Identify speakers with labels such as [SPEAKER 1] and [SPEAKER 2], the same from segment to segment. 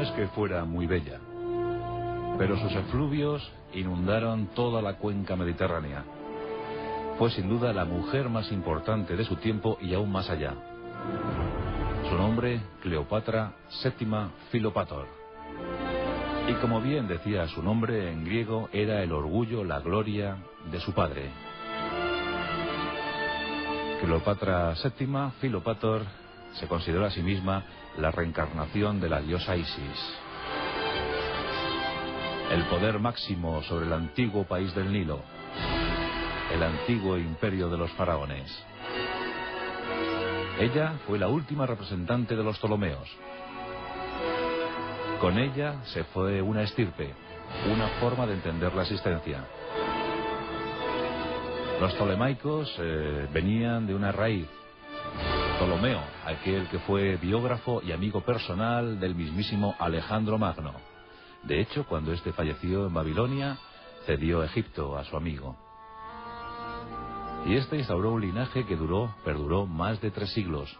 [SPEAKER 1] No es que fuera muy bella, pero sus efluvios inundaron toda la cuenca mediterránea. Fue sin duda la mujer más importante de su tiempo y aún más allá. Su nombre, Cleopatra VII Filopator. Y como bien decía su nombre en griego, era el orgullo, la gloria de su padre. Cleopatra VII Filopator se consideró a sí misma la reencarnación de la diosa Isis. El poder máximo sobre el antiguo país del Nilo, el antiguo imperio de los faraones. Ella fue la última representante de los Ptolomeos. Con ella se fue una estirpe, una forma de entender la existencia. Los ptolemaicos venían de una raíz. Ptolomeo, aquel que fue biógrafo y amigo personal del mismísimo Alejandro Magno. De hecho, cuando éste falleció en Babilonia, cedió Egipto a su amigo. Y este instauró un linaje que perduró más de 3 siglos.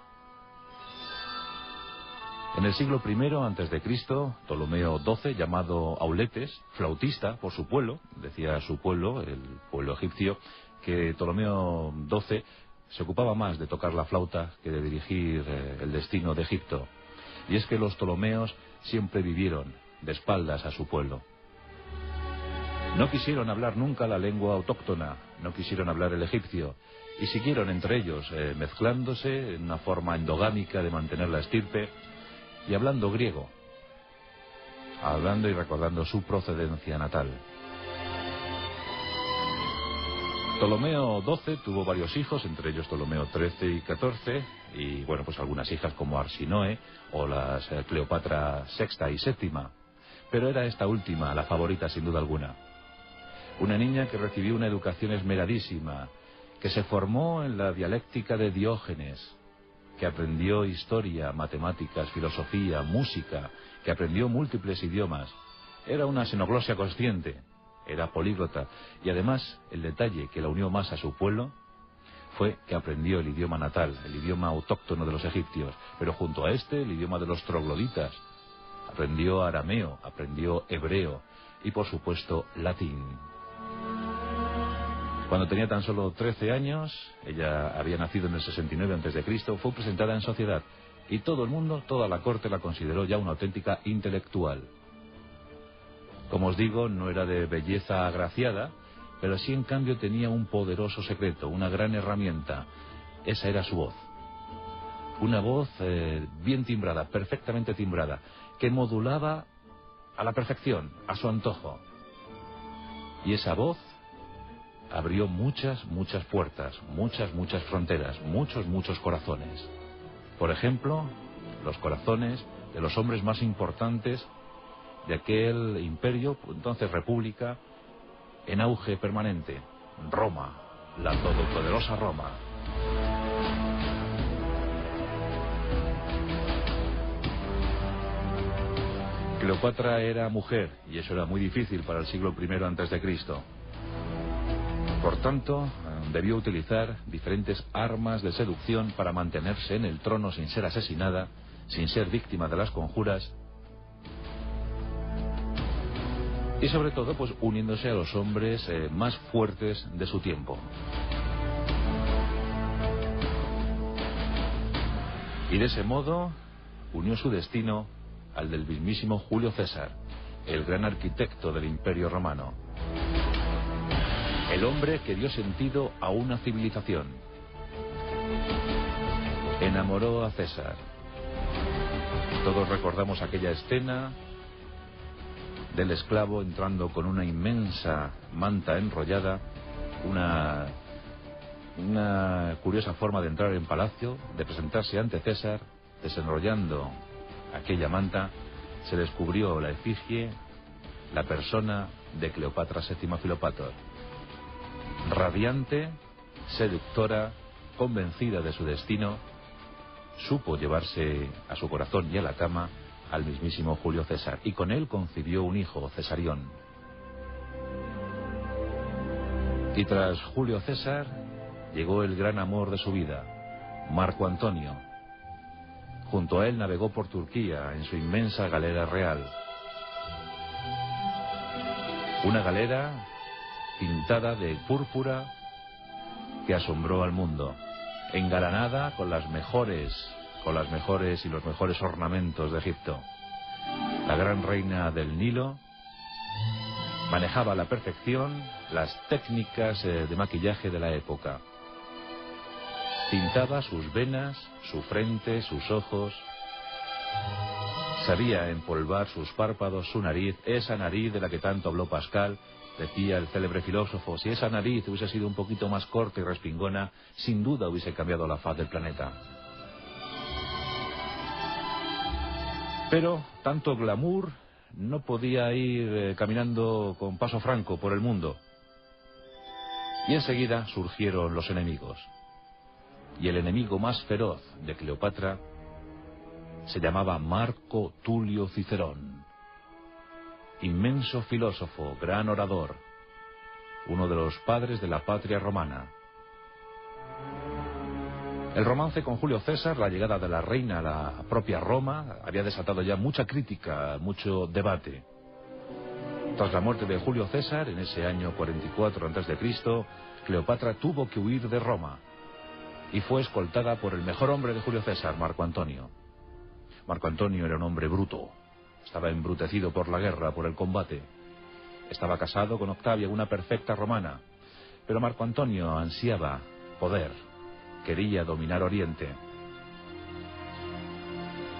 [SPEAKER 1] En el siglo I a.C., Ptolomeo XII, llamado Auletes, flautista por su pueblo, decía su pueblo, el pueblo egipcio, que Ptolomeo XII se ocupaba más de tocar la flauta que de dirigir el destino de Egipto. Y es que los Ptolomeos siempre vivieron de espaldas a su pueblo. No quisieron hablar nunca la lengua autóctona, no quisieron hablar el egipcio, y siguieron entre ellos mezclándose en una forma endogámica de mantener la estirpe y hablando griego, hablando y recordando su procedencia natal. Ptolomeo XII tuvo varios hijos, entre ellos Ptolomeo XIII y XIV, y bueno, pues algunas hijas como Arsinoe o las Cleopatra VI y VII, pero era esta última la favorita sin duda alguna. Una niña que recibió una educación esmeradísima, que se formó en la dialéctica de Diógenes, que aprendió historia, matemáticas, filosofía, música, que aprendió múltiples idiomas. Era una xenoglosia consciente, era políglota, y además el detalle que la unió más a su pueblo fue que aprendió el idioma natal, el idioma autóctono de los egipcios, pero junto a este el idioma de los trogloditas. Aprendió arameo, aprendió hebreo y por supuesto latín. Cuando tenía tan solo 13 años, ella había nacido en el 69 a.C., fue presentada en sociedad y todo el mundo, toda la corte la consideró ya una auténtica intelectual. Como os digo, no era de belleza agraciada, pero sí en cambio tenía un poderoso secreto, una gran herramienta. Esa era su voz. Una voz bien timbrada, perfectamente timbrada, que modulaba a la perfección, a su antojo. Y esa voz abrió muchas puertas, muchas fronteras, muchos corazones. Por ejemplo, los corazones de los hombres más importantes de aquel imperio, entonces república, en auge permanente, Roma, la todopoderosa Roma. Cleopatra era mujer, y eso era muy difícil para el siglo I a.C. Por tanto, debió utilizar diferentes armas de seducción para mantenerse en el trono sin ser asesinada, sin ser víctima de las conjuras, y sobre todo, pues uniéndose a los hombres más fuertes de su tiempo. Y de ese modo unió su destino al del mismísimo Julio César, el gran arquitecto del Imperio Romano. El hombre que dio sentido a una civilización. Enamoró a César. Todos recordamos aquella escena del esclavo entrando con una inmensa manta enrollada, una curiosa forma de entrar en palacio, de presentarse ante César. Desenrollando aquella manta, se descubrió la efigie, la persona de Cleopatra VII Filopator. Radiante, seductora, convencida de su destino, supo llevarse a su corazón y a la cama al mismísimo Julio César, y con él concibió un hijo, Cesarión. Y tras Julio César llegó el gran amor de su vida, Marco Antonio. Junto a él navegó por Turquía en su inmensa galera real. Una galera pintada de púrpura que asombró al mundo, engalanada con las mejores y los mejores ornamentos de Egipto. La gran reina del Nilo manejaba a la perfección las técnicas de maquillaje de la época. Pintaba sus venas, su frente, sus ojos. Sabía empolvar sus párpados, su nariz, esa nariz de la que tanto habló Pascal. Decía el célebre filósofo, si esa nariz hubiese sido un poquito más corta y respingona, sin duda hubiese cambiado la faz del planeta. Pero tanto glamour no podía ir caminando con paso franco por el mundo. Y enseguida surgieron los enemigos. Y el enemigo más feroz de Cleopatra se llamaba Marco Tulio Cicerón. Inmenso filósofo, gran orador, uno de los padres de la patria romana. El romance con Julio César, la llegada de la reina a la propia Roma, había desatado ya mucha crítica, mucho debate. Tras la muerte de Julio César, en ese año 44 a.C., Cleopatra tuvo que huir de Roma y fue escoltada por el mejor hombre de Julio César, Marco Antonio. Marco Antonio era un hombre bruto, estaba embrutecido por la guerra, por el combate. Estaba casado con Octavia, una perfecta romana, pero Marco Antonio ansiaba poder, quería dominar Oriente.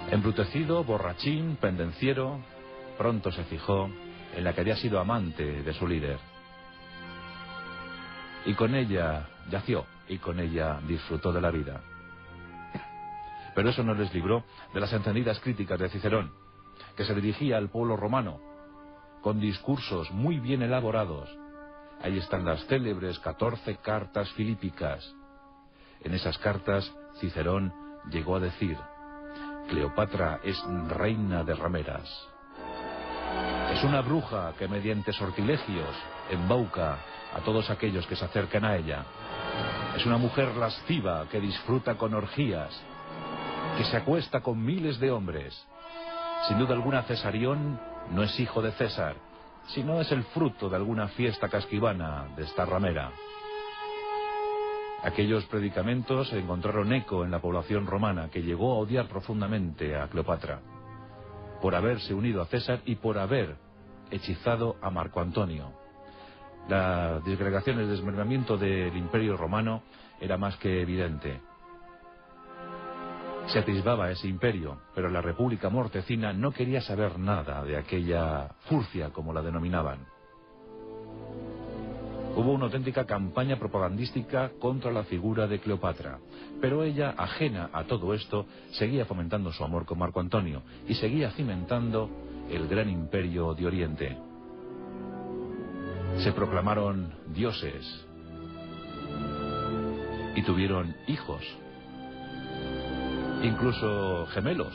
[SPEAKER 1] Embrutecido, borrachín, pendenciero, pronto se fijó en la que había sido amante de su líder. Y con ella yació, y con ella disfrutó de la vida. Pero eso no les libró de las encendidas críticas de Cicerón, que se dirigía al pueblo romano, con discursos muy bien elaborados. Ahí están las célebres 14 cartas filípicas. En esas cartas, Cicerón llegó a decir: Cleopatra es reina de rameras. Es una bruja que mediante sortilegios embauca a todos aquellos que se acercan a ella. Es una mujer lasciva que disfruta con orgías, que se acuesta con miles de hombres. Sin duda alguna, Cesarión no es hijo de César, sino es el fruto de alguna fiesta casquivana de esta ramera. Aquellos predicamentos encontraron eco en la población romana, que llegó a odiar profundamente a Cleopatra por haberse unido a César y por haber hechizado a Marco Antonio. La disgregación, el desmembramiento del Imperio Romano era más que evidente. Se atisbaba ese imperio, pero la República Mortecina no quería saber nada de aquella furcia, como la denominaban. Hubo una auténtica campaña propagandística contra la figura de Cleopatra, pero ella, ajena a todo esto, seguía fomentando su amor con Marco Antonio y seguía cimentando el gran imperio de Oriente. Se proclamaron dioses y tuvieron hijos, incluso gemelos.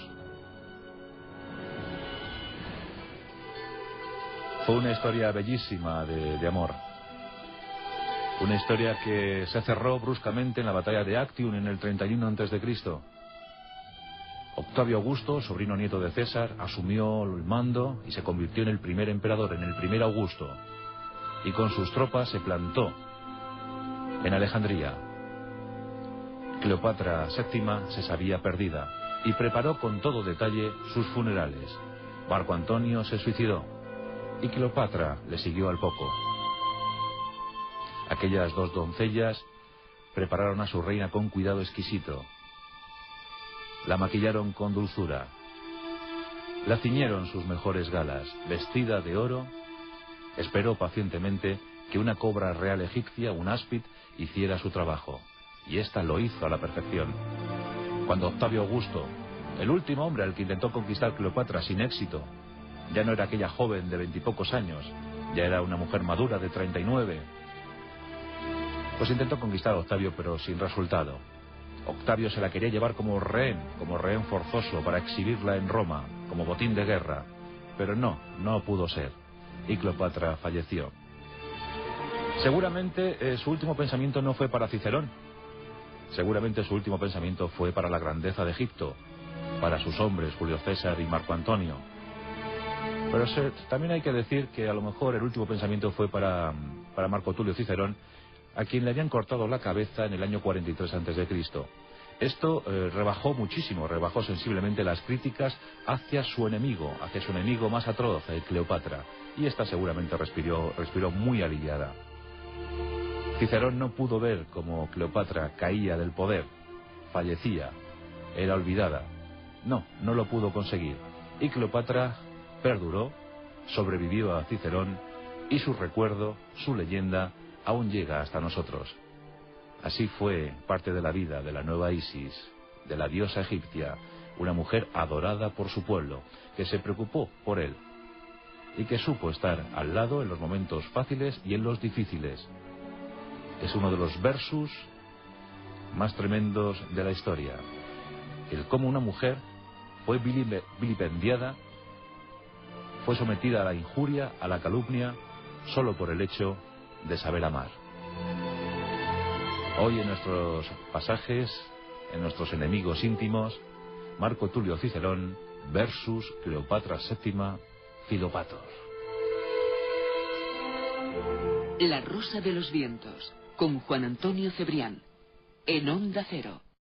[SPEAKER 1] Fue una historia bellísima de amor. Una historia que se cerró bruscamente en la batalla de Actium en el 31 a.C. Octavio Augusto, sobrino nieto de César, asumió el mando y se convirtió en el primer emperador, en el primer Augusto. Y con sus tropas se plantó en Alejandría. Cleopatra VII se sabía perdida y preparó con todo detalle sus funerales. Marco Antonio se suicidó y Cleopatra le siguió al poco. Aquellas dos doncellas prepararon a su reina con cuidado exquisito. La maquillaron con dulzura. La ciñeron sus mejores galas. Vestida de oro, esperó pacientemente que una cobra real egipcia, un áspid, hiciera su trabajo. Y ésta lo hizo a la perfección. Cuando Octavio Augusto, el último hombre al que intentó conquistar Cleopatra sin éxito, ya no era aquella joven de 20 y pocos años, ya era una mujer madura de 39, pues intentó conquistar a Octavio, pero sin resultado. Octavio se la quería llevar como rehén forzoso para exhibirla en Roma, como botín de guerra, pero no pudo ser, y Cleopatra falleció. Seguramente su último pensamiento no fue para Cicerón, seguramente su último pensamiento fue para la grandeza de Egipto, para sus hombres Julio César y Marco Antonio. Pero también hay que decir que a lo mejor el último pensamiento fue para Marco Tulio Cicerón, a quien le habían cortado la cabeza en el año 43 a.C. Esto rebajó sensiblemente las críticas hacia su enemigo más atroz, Cleopatra, y esta seguramente respiró muy aliviada. Cicerón no pudo ver cómo Cleopatra caía del poder, fallecía, era olvidada. No lo pudo conseguir. Y Cleopatra perduró, sobrevivió a Cicerón, y su recuerdo, su leyenda, aún llega hasta nosotros. Así fue parte de la vida de la nueva Isis, de la diosa egipcia, una mujer adorada por su pueblo, que se preocupó por él, y que supo estar al lado en los momentos fáciles y en los difíciles. Es uno de los versus más tremendos de la historia, el cómo una mujer fue vilipendiada, fue sometida a la injuria, a la calumnia, solo por el hecho de saber amar. Hoy en nuestros pasajes, en nuestros enemigos íntimos, Marco Tulio Cicerón versus Cleopatra VII Filopator.
[SPEAKER 2] La Rosa de los Vientos, con Juan Antonio Cebrián, en Onda Cero.